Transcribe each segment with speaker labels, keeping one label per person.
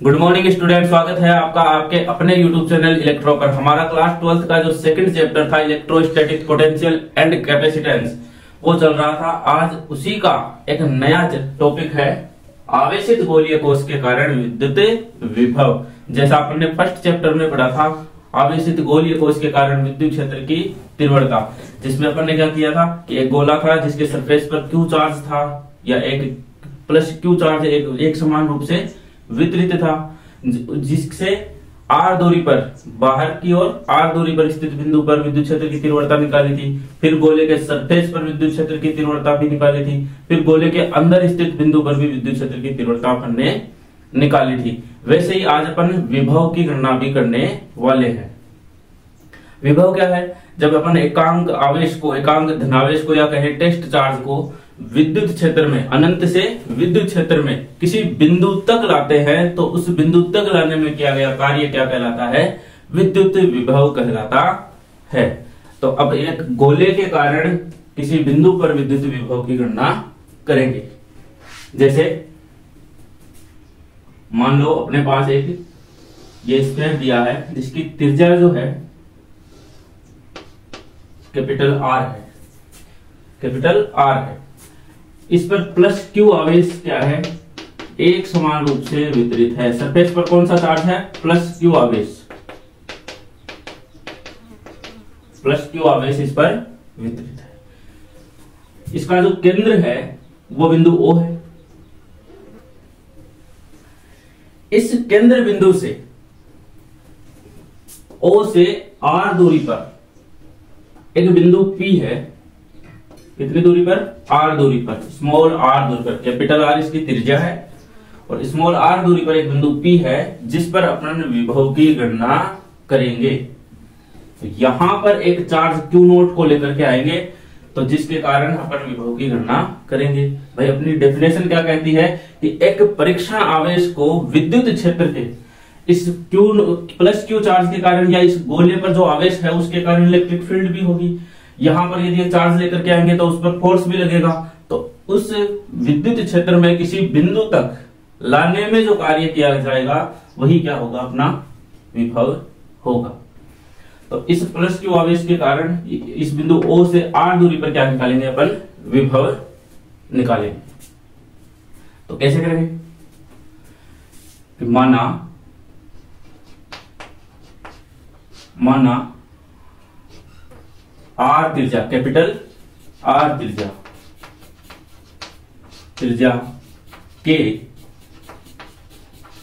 Speaker 1: Good morning student, स्वागत है आपका आपके अपने यूट्यूब चैनल इलेक्ट्रो पर। हमारा क्लास 12th का जो सेकंड चैप्टर था इलेक्ट्रोस्टैटिक पोटेंशियल एंड कैपेसिटेंस वो चल रहा था। आज उसी का एक नया टॉपिक है आवेशित गोलीय कोश के कारण विद्युत विभव। जैसा अपन ने फर्स्ट चैप्टर में पढ़ा था आवेशित गोलीय कोश के कारण विद्युत क्षेत्र की तीव्रता, जिसमें अपन ने क्या किया था कि एक गोला था जिसके सरफेस पर क्यू चार्ज था या एक प्लस क्यू चार्ज एक समान रूप से वितरित था, जिससे आर दूरी पर बाहर की ओर आर दूरी पर स्थित बिंदु पर विद्युत क्षेत्र की तीव्रता निकाली थी। फिर गोले के सरफेस पर विद्युत क्षेत्र की तीव्रता भी निकाली थी। फिर गोले के अंदर स्थित बिंदु पर भी विद्युत क्षेत्र की तीव्रता अपन ने निकाली थी। वैसे ही आज अपन विभव की गणना भी करने वाले हैं। विभव क्या है? जब अपन एकांक आवेश को, एकांक धनावेश को या कहें टेस्ट चार्ज को विद्युत क्षेत्र में, अनंत से विद्युत क्षेत्र में किसी बिंदु तक लाते हैं तो उस बिंदु तक लाने में किया गया कार्य क्या कहलाता है? विद्युत विभव कहलाता है। तो अब एक गोले के कारण किसी बिंदु पर विद्युत विभव की गणना करेंगे। जैसे मान लो अपने पास एक ये स्फीयर दिया है जिसकी त्रिज्या जो है कैपिटल आर है, कैपिटल आर है। इस पर प्लस क्यू आवेश क्या है? एक समान रूप से वितरित है। सरफेस पर कौन सा चार्ज है? प्लस क्यू आवेश, प्लस क्यू आवेश इस पर वितरित है। इसका जो केंद्र है वो बिंदु O है। इस केंद्र बिंदु से O से R दूरी पर एक बिंदु P है। कितनी दूरी पर? R दूरी पर, स्मॉल r दूरी पर। कैपिटल R इसकी त्रिज्या है और स्मॉल r दूरी पर एक बिंदु P है जिस पर अपन विभव की गणना करेंगे। तो यहां पर एक चार्ज Q नोट को लेकर के आएंगे तो जिसके कारण अपन विभव की गणना करेंगे। भाई अपनी डेफिनेशन क्या कहती है कि एक परीक्षण आवेश को विद्युत क्षेत्र के इस Q प्लस Q चार्ज के कारण या इस गोले पर जो आवेश है उसके कारण इलेक्ट्रिक फील्ड भी होगी। यहां पर यदि चार्ज लेकर के आएंगे तो उस पर फोर्स भी लगेगा। तो उस विद्युत क्षेत्र में किसी बिंदु तक लाने में जो कार्य किया जाएगा वही क्या होगा? अपना विभव होगा। तो इस प्लस क्यू आवेश के कारण इस बिंदु O से R दूरी पर क्या निकालेंगे? अपन विभव निकालेंगे। तो कैसे करेंगे कि माना आर त्रिज्या, कैपिटल आर त्रिज्या के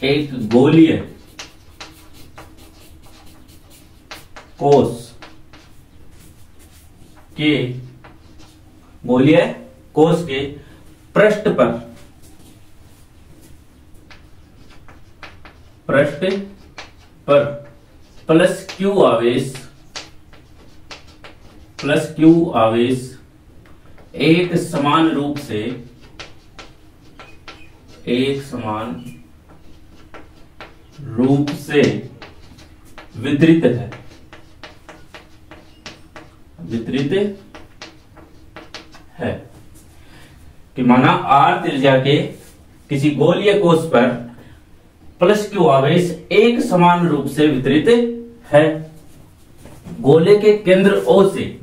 Speaker 1: एक गोलीय कोश के पृष्ठ पर प्लस क्यू आवेश एक समान रूप से वितरित है कि माना आर त्रिज्या के किसी गोलीय कोश पर प्लस क्यू आवेश एक समान रूप से वितरित है। गोले के केंद्र O से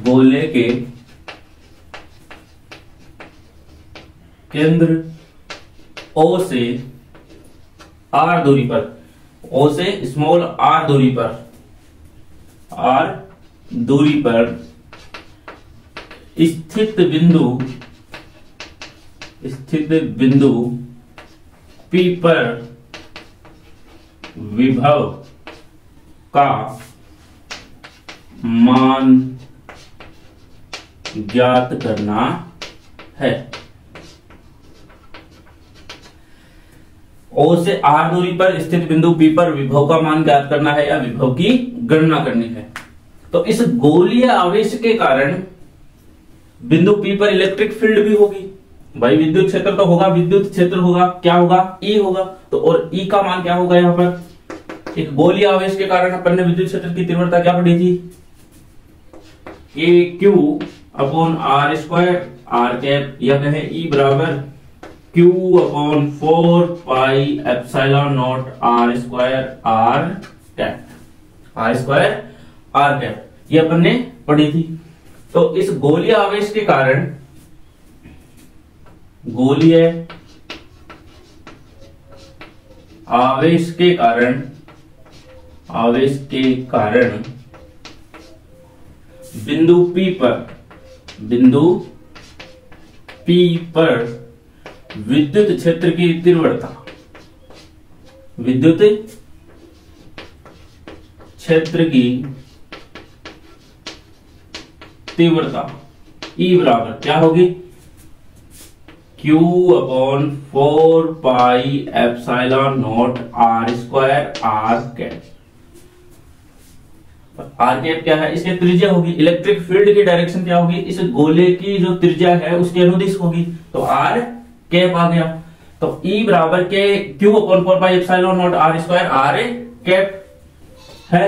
Speaker 1: गोले के केंद्र O से R दूरी पर, O से स्मॉल r दूरी पर स्थित बिंदु P पर विभव का मान ज्ञात करना है। O से R दूरी पर स्थित बिंदु P पर विभव का मान ज्ञात करना है या विभव की गणना करनी है। तो इस गोलीय आवेश के कारण बिंदु P पर इलेक्ट्रिक फील्ड भी होगी। भाई विद्युत क्षेत्र तो होगा, विद्युत क्षेत्र होगा, क्या होगा? E होगा। तो और E का मान क्या होगा? यहाँ पर एक गोलीय आवेश के कारण अपन ने विद्युत क्षेत्र की तीव्रता क्या पढ़ी थी? AQ upon R square, R cap, या कहें E बराबर Q upon 4 pi epsilon nought R square R cap, R square R cap, ये अपन ने पढ़ी थी। तो इस गोलीय आवेश के कारण, गोलीय आवेश के कारण, आवेश के कारण बिंदु P पर, बिंदु P पर विद्युत क्षेत्र की तीव्रता, विद्युत क्षेत्र की तीव्रता E बराबर क्या होगी, Q upon 4 pi epsilon nought R square R cap. R cap क्या है, इसकी त्रिज्या होगी। इलेक्ट्रिक फील्ड की डायरेक्शन क्या होगी, इस गोले की जो त्रिज्या है उसके अनुदिश होगी, तो आर कैप आ गया। तो E बराबर के Q upon 4 pi epsilon nought R square R cap है।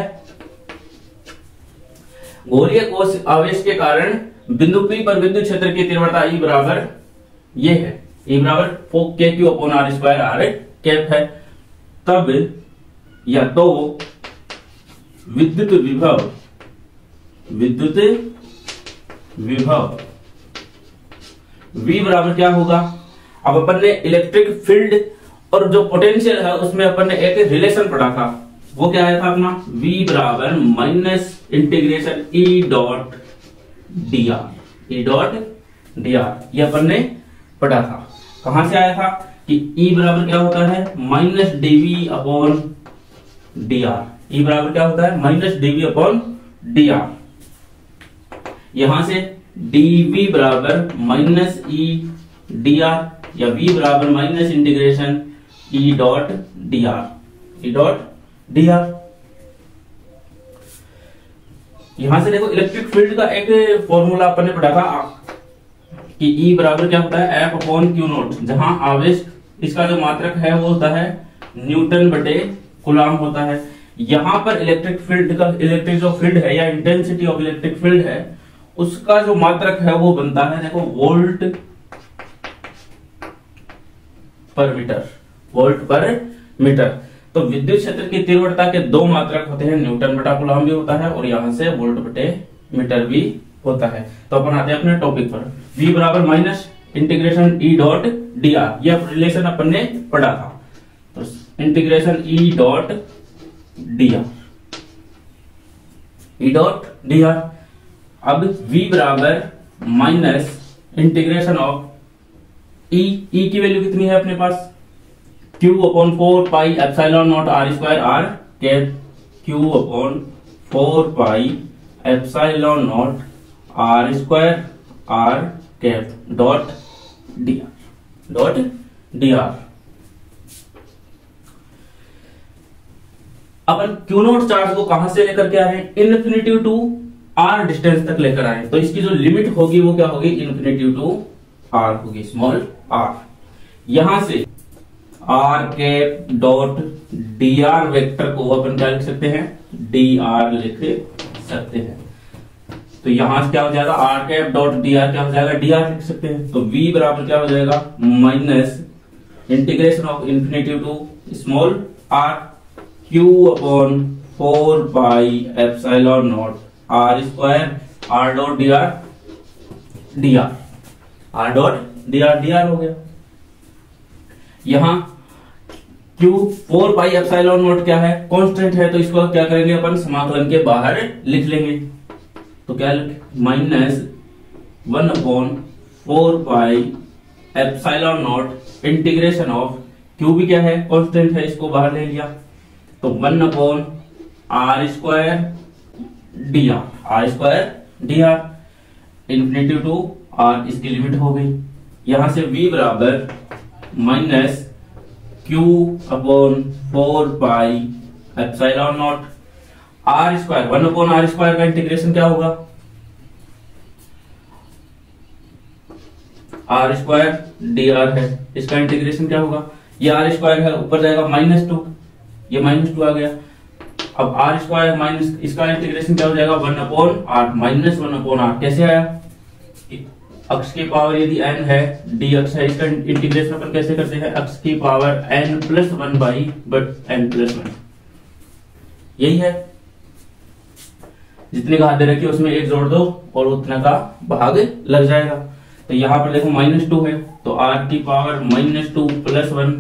Speaker 1: गोलीय कोश आवेश के कारण बिंदु P पर विद्युत क्षेत्र की तीव्रता E बराबर ये है, E बराबर के Q upon R square R cap है। तब या तो विद्युत विभव, विद्युत विभव V बराबर क्या होगा, अब अपन ने इलेक्ट्रिक फील्ड और जो पोटेंशियल है उसमें अपन ने एक रिलेशन पढ़ा था, वो क्या आया था अपना, V बराबर minus integration E dot D R, E dot D are, ये अपन ने पढ़ा था। कहां से आया था कि E बराबर क्या होता है, minus DV upon D R. E बराबर क्या होता है, minus DV upon D R. यहां से dv बराबर माइनस ई डी आर, या v बराबर minus integration E dot D R, E dot D R. यहां से देखो इलेक्ट्रिक फील्ड का एक फॉर्मूला अपन ने पढ़ा था कि E बराबर क्या होता है, F अपॉन क्यू नोट, जहां आवेश इसका जो मात्रक है वो होता है न्यूटन बटे कूलम्ब होता है। यहां पर इलेक्ट्रिक फील्ड का, इलेक्ट्रिक जो फील्ड है या इंटेंसिटी ऑफ इलेक्ट्रिक फील्ड है उसका जो मात्रक है वो बनता है देखो वोल्ट पर मीटर, वोल्ट पर मीटर। तो विद्युत क्षेत्र की तीव्रता के दो मात्रक होते हैं, न्यूटन बटा कूलम्ब भी होता है और यहां से वोल्ट बटे मीटर भी होता है। तो अपन आते हैं अपने टॉपिक पर, v बराबर minus integration E dot D R, यह रिलेशन अपन ने पढ़ा था। तो integration E dot D R, E dot D R. अब v बराबर minus integration of E, E की वैल्यू कितनी है अपने पास, Q upon 4 pi epsilon nought R square R cap, Q upon 4 pi epsilon nought R square R cap dot D R, dot D R. अपन Q note charge को कहां से लेकर के आए, इन्फिनिटी टू R डिस्टेंस तक लेकर आए। तो इसकी जो लिमिट होगी वो क्या होगी, इन्फिनिटी टू R होगी, स्मॉल r। यहां से r cap dot D are vector को अपन क्या लिख सकते हैं, डी आर लिख सकते हैं। तो यहां से क्या हो जाएगा, r cap dot D are क्या हो जाएगा, डी आर लिख सकते हैं। तो v बराबर क्या हो जाएगा, minus integration of infinity to small r q upon 4 pi epsilon nought R square R dot D R, D R, R dot D R, D R हो गया। यहां Q 4 पाई एप्सिलॉन नॉट क्या है, constant है, तो इसको क्या करेंगे अपन समाकलन के बाहर लिख लेंगे। तो क्या minus 1 upon 4 pi epsilon not integration of Q भी क्या है, कांस्टेंट है, इसको बाहर ले लिया। तो 1 upon R square D R, R square D R, infinity to R, इसकी लिमिट हो गई। यहां से v बराबर minus Q upon 4 pi epsilon nought R square, 1 upon R square का इंटीग्रेशन क्या होगा, आर स्क्वायर डी आर है, इसका इंटीग्रेशन क्या होगा, ये आर स्क्वायर है, ऊपर जाएगा -2, ये -2 आ गया। अब आर स्क्वायर माइनस इसका इंटीग्रेशन क्या हो जाएगा, 1 अपॉन आर, -1 अपॉन आर कैसे आया, अक्ष की पावर यदि n है, d अक्ष है, इसका इंटीग्रेशन अपन कैसे करते हैं, अक्ष की power n+1 by but n+1, यही है। जितने का हाथ दे रखी है उसमें एक जोड़ दो और उतना का भाग लग जाएगा। तो यहां पर देखो -2 है, तो r की पावर -2 +1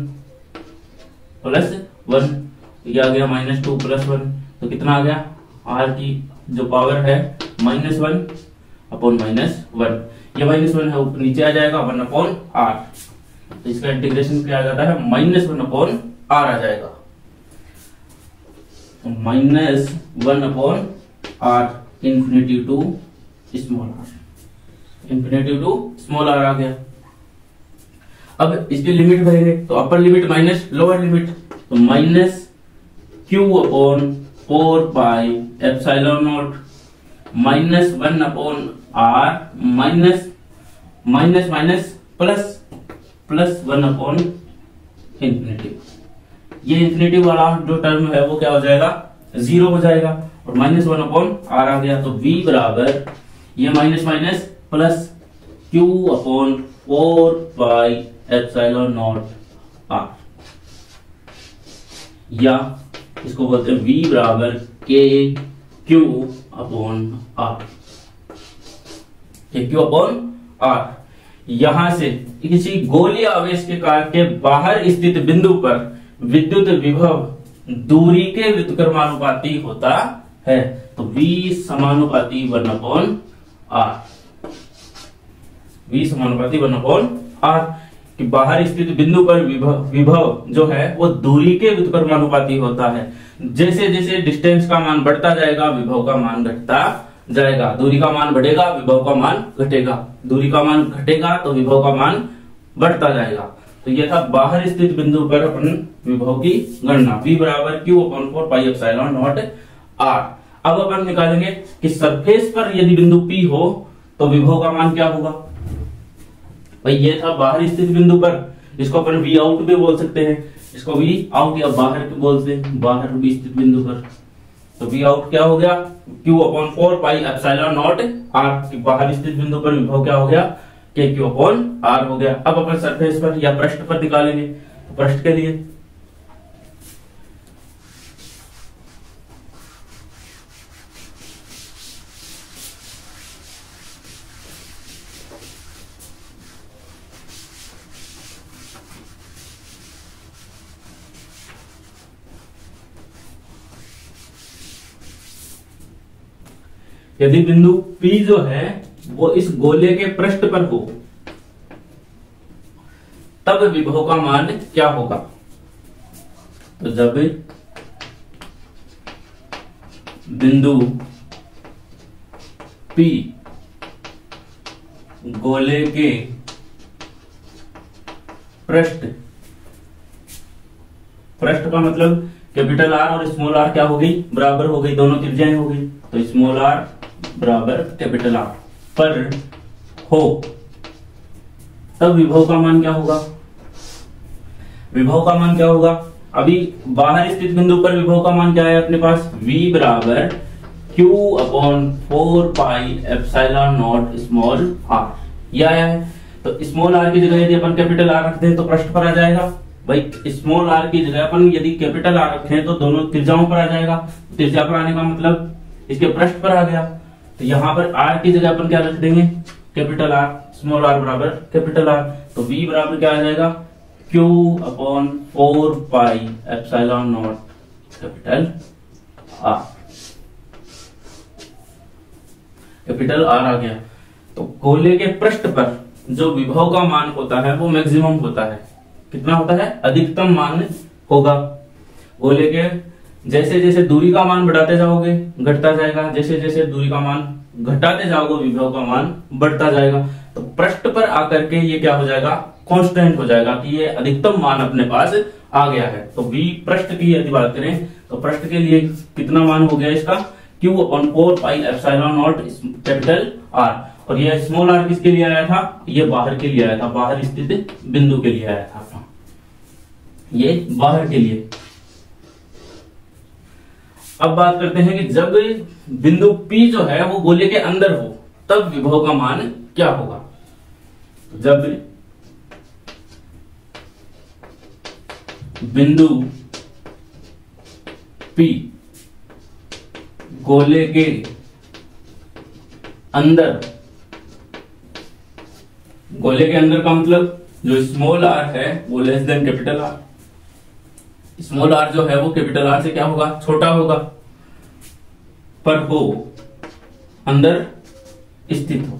Speaker 1: ये आ गया -2 +1, तो कितना आ गया, r की जो पावर है -1 अपॉन -1, ये -1 है ऊपर नीचे आ जाएगा 1/r, तो इसका इंटीग्रेशन क्या आ जाता है, -1/r आ जाएगा। तो -1/r infinity to small r आ गया। अब इसकी लिमिट भरेंगे, तो upper limit minus lower limit, तो -q/4 pi epsilon naught -1/r plus 1/इंफिनिटी। ये इंफिनिटी वाला जो टर्म है वो क्या हो जाएगा, 0 हो जाएगा, और -1/r आ गया। तो v बराबर ये minus plus q/4 pi epsilon not r, या इसको बोलते हैं v बराबर kq/r, kq/r। यहां से किसी गोलीय आवेश के कार के बाहर स्थित बिंदु पर विद्युत विभव दूरी के व्युत्क्रमानुपाती होता है, तो v समानुपाती 1/r, v समानुपाती 1/r कि बाहर स्थित बिंदु पर विभव जो है वो दूरी के व्युत्क्रमानुपाती होता है। जैसे जैसे डिस्टेंस का मान बढ़ता जाएगा विभव का मान घटता जाएगा, दूरी का मान बढ़ेगा विभव का मान घटेगा, दूरी का मान घटेगा तो विभव का मान बढ़ता जाएगा। तो यह था बाहर स्थित बिंदु पर अपन विभव की गणना, v बराबर q/4 pi epsilon not r। अब अपन निकालेंगे कि सरफेस पर यदि बिंदु P हो तो विभव का मान क्या होगा। भाई ये था बाहर स्थित बिंदु पर, इसको अपन v आउट भी बोल सकते हैं, इसको v आउट या बाहर बोलते हैं, बाहर भी स्थित बिंदु पर। तो v आउट क्या हो गया, q/4 pi epsilon not r, बाहर स्थित बिंदु पर विभव क्या हो गया, kq/r हो गया। अब अपन सरफेस पर या पृष्ठ पर निकालेंगे, तो पृष्ठ के लिए यदि बिंदु P जो है वो इस गोले के पृष्ठ पर हो तब विभव का मान क्या होगा। तो जब बिंदु P गोले के पृष्ठ का मतलब कैपिटल R और स्मॉल r क्या हो गई, बराबर हो गई, दोनों त्रिज्याएं हो गई, तो स्मॉल r बराबर कैपिटल R पर हो तब विभव का मान क्या होगा। विभव का मान क्या होगा, अभी बाहर स्थित बिंदु पर विभव का मान क्या है अपने पास, v बराबर q/4 pi epsilon not small r, यह आया है। तो स्मॉल r की जगह यदि अपन कैपिटल R रख दें तो पृष्ठ पर आ जाएगा। भाई स्मॉल r की जगह अपन यदि कैपिटल R रखें तो दोनों त्रिज्याओं पर आ जाएगा, त्रिज्या पर आने का मतलब इसके पृष्ठ पर आ गया। तो यहाँ पर r की जगह अपन क्या रख देंगे, कैपिटल R, स्मॉल r बराबर कैपिटल R, तो v बराबर क्या आ जाएगा, q/4 pi epsilon not capital R, capital R आ गया। तो गोले के पृष्ठ पर जो विभव का मान होता है वो मैक्सिमम होता है, कितना होता है, अधिकतम मान होगा। गोले के जैसे जैसे दूरी का मान बढ़ाते जाओगे घटता जाएगा, जैसे जैसे दूरी का मान घटाते जाओगे विभव का मान बढ़ता जाएगा। तो पृष्ठ पर आकर के ये क्या हो जाएगा, कांस्टेंट हो जाएगा कि ये अधिकतम मान अपने पास आ गया है। तो v पृष्ठ की यदि बात करें तो पृष्ठ के लिए कितना मान हो गया इसका, q/4 pi epsilon not capital R, और ये स्मॉल r किसके लिए आया था, ये बाहर के लिए आया था, बाहर स्थित बिंदु के लिए आया था, ये बाहर के लिए। अब बात करते हैं कि जब बिंदु P जो है वो गोले के अंदर हो तब विभव का मान क्या होगा। जब बिंदु P गोले के अंदर, गोले के अंदर का मतलब जो स्मॉल r है वो less than capital R, small r जो है वो कैपिटल R से क्या होगा, छोटा होगा, पर हो, अंदर स्थित हो,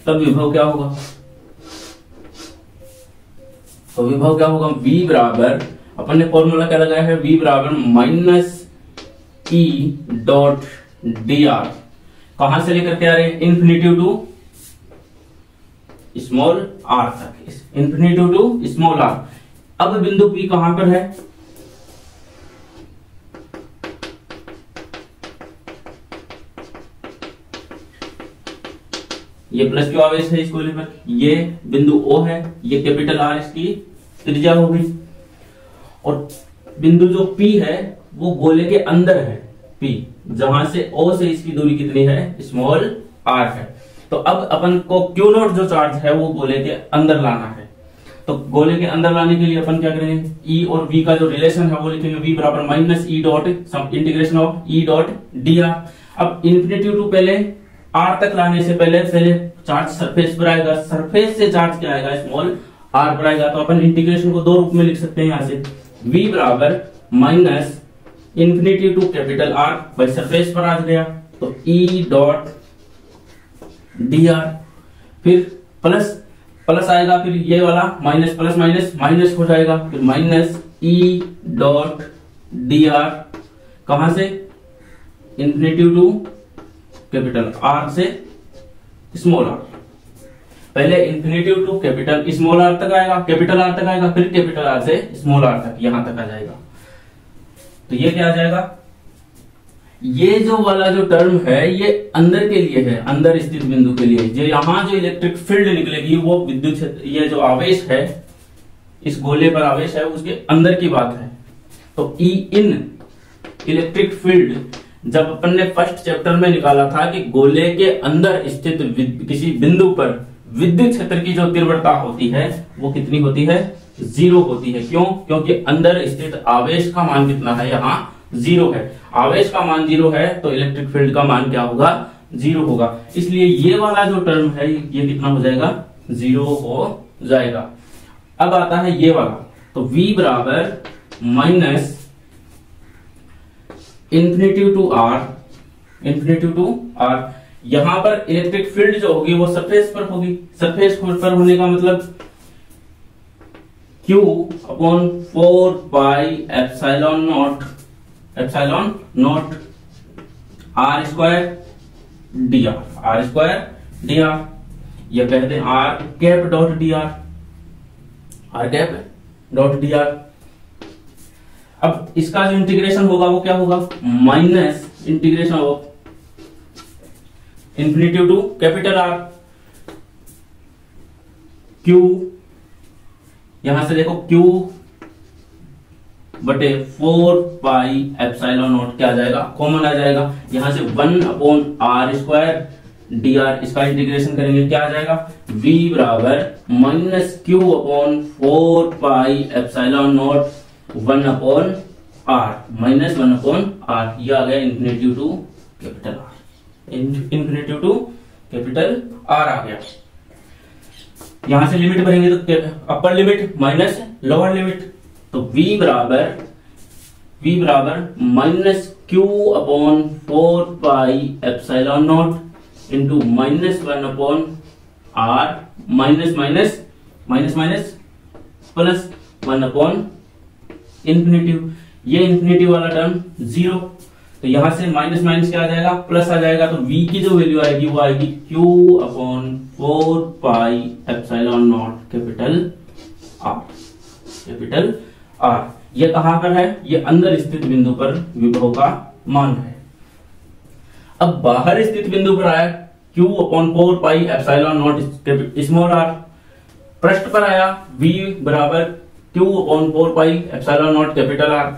Speaker 1: तब विभव क्या होगा, तो विभव क्या होगा, V बराबर, अपन ने फॉर्मूला क्या लगाया है, V बराबर माइनस E डॉट dr, कहां से लेकर के आ रहे हैं, इन्फिनिटी टू स्मॉल r तक, इन्फिनिटी टू स्मॉल r। अब बिंदु P कहां पर है, ये प्लस क्यू आवेश है इस गोले पर, ये बिंदु O है, ये कैपिटल R इसकी त्रिज्या होगी, और बिंदु जो P है वो गोले के अंदर है, P जहां से O से इसकी दूरी कितनी है, स्मॉल r है। तो अब अपन को Q नॉट जो चार्ज है वो गोले के अंदर लाना है, तो गोले के अंदर लाने के लिए अपन क्या करेंगे, E और V का जो रिलेशन है वो लिखेंगे, V बराबर minus E dot integration of E dot dr। अब इन्फिनिटी टू पहले r तक लाने से पहले चार्ज सरफेस पर आएगा, सरफेस से चार्ज क्या आएगा, स्मॉल r पर आएगा, तो अपन इंटीग्रेशन को दो रूप में लिख सकते हैं यहां से, V बराबर minus infinity to capital R by surface पर आ गया, तो E डॉट dr, फिर प्लस प्लस आएगा, फिर ये वाला माइनस प्लस माइनस माइनस हो जाएगा, फिर माइनस E डॉट dr, कहां से, इन्फिनिटी टू कैपिटल R से स्मॉल r, पहले infinity to capital small r तक आएगा, कैपिटल R तक आएगा, फिर कैपिटल R से स्मॉल r तक, यहां तक आ जाएगा। तो ये क्या आ जाएगा, ये जो वाला जो टर्म है ये अंदर के लिए है, अंदर स्थित बिंदु के लिए, जो यहां जो इलेक्ट्रिक फील्ड निकलेगी वो विद्युत क्षेत्र, ये जो आवेश है इस गोले पर आवेश है उसके अंदर की बात है। तो E इन इलेक्ट्रिक फील्ड जब अपन ने फर्स्ट चैप्टर में निकाला था कि गोले के अंदर स्थित किसी बिंदु पर विद्युत क्षेत्र की जो तीव्रता होती है वो कितनी होती है, 0 होती है। क्यों, क्योंकि अंदर स्थित आवेश का मान कितना है, यहाँ 0 है, आवेश का मान 0 है तो इलेक्ट्रिक फील्ड का मान क्या होगा, 0 होगा। इसलिए ये वाला जो टर्म है ये कितना हो जाएगा, 0 हो जाएगा। अब आता है ये वाला, तो V बराबर माइनस इन्फिनिटी टू R, यहां पर इलेक्ट्रिक फील्ड जो होगी वो सरफेस पर होगी, सरफेस पर होने का मतलब Q upon 4 pi epsilon not R square dr, ये कहते हैं R कैप डॉट dr। अब इसका जो इंटीग्रेशन होगा वो क्या होगा, minus integration of infinity to capital R, Q, यहां से देखो Q बटे 4 पाई एप्सिलॉन नॉट क्या आ जाएगा, कॉमन आ जाएगा, यहां से 1 अपॉन R स्क्वायर dr, इसका इंटीग्रेशन करेंगे क्या आ जाएगा, V बराबर minus Q upon 4 pi epsilon nought 1 upon R, minus 1 upon R, ये आ गया infinity to capital R, infinity to capital R आ गया। यहां से लिमिट भरेंगे तो upper limit minus lower limit, तो V बराबर minus Q upon 4 pi epsilon nought into minus 1 upon R, minus minus minus minus plus 1 upon infinity, ये infinity वाला टर्म 0, तो यहां से माइनस माइनस क्या आ जाएगा, प्लस आ जाएगा, तो V की जो वैल्यू आएगी वो आएगी Q upon 4 pi epsilon not capital R। ये कहां पर है, ये अंदर स्थित बिंदु पर विभव का मान है। अब बाहर स्थित बिंदु पर आया Q upon 4 pi epsilon not small r, पृष्ठ पर आया V बराबर Q upon 4 pi epsilon not capital R,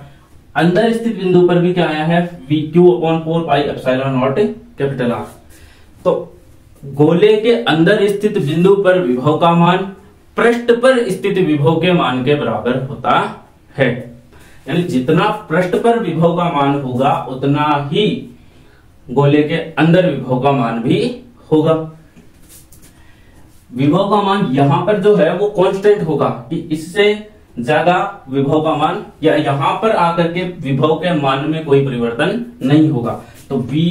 Speaker 1: अंदर स्थित बिंदु पर भी क्या आया है, Q upon 4 pi epsilon not capital R। तो गोले के अंदर स्थित बिंदु पर विभव का मान पृष्ठ पर स्थित विभव के मान के बराबर होता है। यानी जितना पृष्ठ पर विभव का मान होगा उतना ही गोले के अंदर विभव का मान भी होगा। विभव का मान यहां पर जो है वो कांस्टेंट होगा कि इससे ज्यादा विभव का मान या यहां पर आकर के विभव के मान में कोई परिवर्तन नहीं होगा। तो V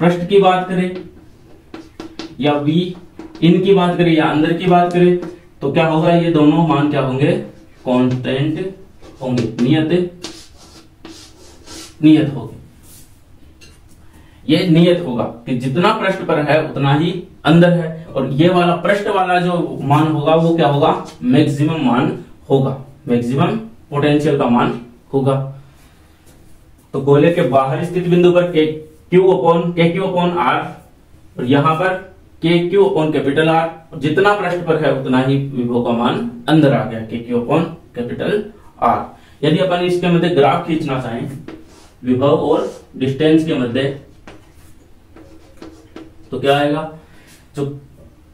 Speaker 1: पृष्ठ की बात करें या V इन की बात करें या अंदर की बात करें तो क्या होगा, ये दोनों मान क्या होंगे, कांस्टेंट होंगे, नियत होगी। ये नियत होगा कि जितना पृष्ठ पर है उतना ही अंदर है, और ये वाला पृष्ठ वाला जो मान होगा वो क्या होगा, मैक्सिमम मान होगा, मैक्सिमम पोटेंशियल का मान होगा। तो गोले के बाहर स्थित बिंदु पर KQ अपॉन R और यहां पर KQ अपॉन कैपिटल R, जितना पृष्ठ पर है उतना ही विभव का मान अंदर आ गया, KQ अपॉन कैपिटल R। यदि अपन इसके मध्य ग्राफ खींचना चाहें विभव और डिस्टेंस के मध्य, तो क्या आएगा, जो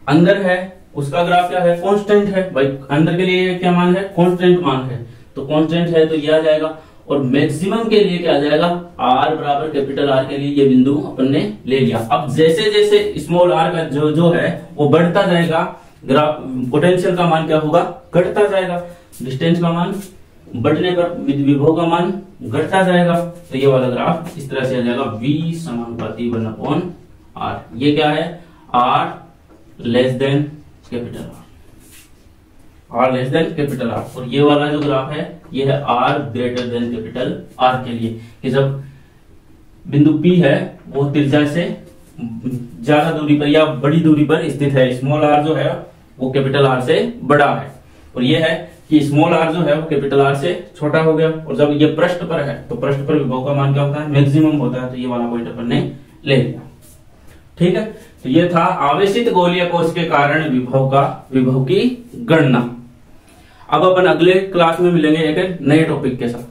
Speaker 1: अंदर है उसका ग्राफ क्या है, कांस्टेंट है भाई, अंदर के लिए क्या मान है, कांस्टेंट मान है, तो कांस्टेंट है तो ये आ जाएगा। और मैक्सिमम के लिए क्या आ जाएगा, R बराबर कैपिटल R के लिए ये बिंदु अपन ने ले लिया। अब जैसे जैसे स्मॉल r का जो है वो बढ़ता जाएगा, ग्राफ पोटेंशियल का मान क्या होगा, घटता जाएगा, डिस्टेंस का मान बढ़ने पर विभव का मान घटता जाएगा। तो ये वाला ग्राफ इस तरह से आ जाएगा, V समानुपाती 1/R। ये क्या है, R less than capital R less than capital R। और ये वाला जो ग्राफ है ये है R greater than capital R के लिए, कि जब बिंदु P है वो त्रिज्या से ज्यादा दूरी पर या बड़ी दूरी पर स्थित है, स्मॉल r जो है वो कैपिटल R से बड़ा है, और ये है कि स्मॉल r जो है वो कैपिटल R से छोटा हो गया। और जब ये पृष्ठ पर है तो पृष्ठ पर विभव का मान क्या होता है, मैक्सिमम होता है। तो ये वाला पॉइंट अपन ने ले लिया, ठीक है। तो ये था आवेशित गोलीय कोश के कारण विभव की गणना। अब अपन अगले क्लास में मिलेंगे एक नए टॉपिक के साथ।